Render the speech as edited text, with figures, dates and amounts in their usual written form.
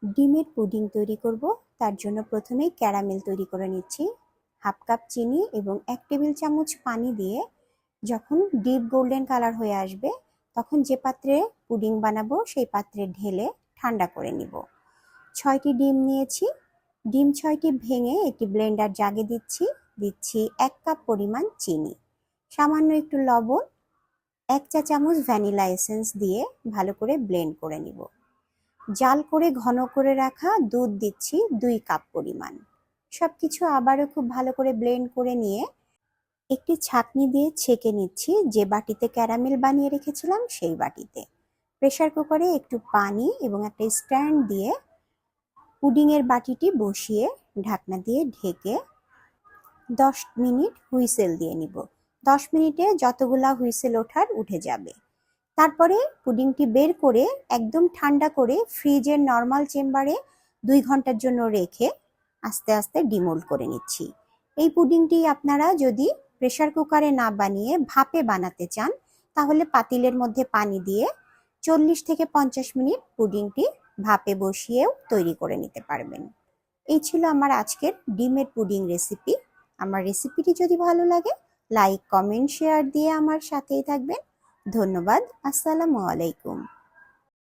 ডিমের পুডিং তৈরি করব। তার জন্য প্রথমেই ক্যারামেল তৈরি করে নিচ্ছি। হাফ কাপ চিনি এবং 1 টেবিল চামচ পানি দিয়ে যখন ডিপ গোল্ডেন কালার হয়ে আসবে তখন যে পাত্রে পুডিং বানাবো সেই পাত্রে ঢেলে ঠান্ডা করে নিব। 6টি ডিম নিয়েছি। ডিম 6টি ভেঙে একটি ব্লেন্ডার জাগে দিচ্ছি 1 কাপ পরিমাণ চিনি, সামান্য একটু লবণ, 1 চা চামচ ভ্যানিলা এসেন্স দিয়ে ভালো করে ব্লেন্ড করে নিব। জাল করে ঘন করে রাখা দুধ দিচ্ছি 2 কাপ পরিমাণ। সবকিছু আবারও খুব ভালো করে ব্লেন্ড করে নিয়ে একটি ছাঁকনি দিয়ে ছেঁকে নিচ্ছি যে বাটিতে ক্যারামেল বানিয়ে রেখেছিলাম সেই বাটিতে। প্রেসার কুকারে একটু পানি এবং একটা স্ট্যান্ড দিয়ে পুডিংয়ের বাটিটি বসিয়ে ঢাকনা দিয়ে ঢেকে 10 মিনিট হুইসেল দিয়ে নিব। 10 মিনিটে যতগুলা হুইসেল ওঠার উঠে যাবে। তারপরে পুডিংটি বের করে একদম ঠান্ডা করে ফ্রিজের নর্মাল চেম্বারে 2 ঘন্টার জন্য রেখে আস্তে আস্তে ডিমোল্ড করে নিচ্ছি। এই পুডিংটি আপনারা যদি প্রেসার কুকারে না বানিয়ে ভাপে বানাতে চান তাহলে পাতিলের মধ্যে পানি দিয়ে 40 থেকে 50 মিনিট পুডিংটি ভাপে বসিয়েও তৈরি করে নিতে পারবেন। এই ছিল আমার আজকের ডিমের পুডিং রেসিপি। আমার রেসিপিটি যদি ভালো লাগে লাইক, কমেন্ট, শেয়ার দিয়ে আমার সাথেই থাকবেন। ধন্যবাদ। আসসালামু আলাইকুম।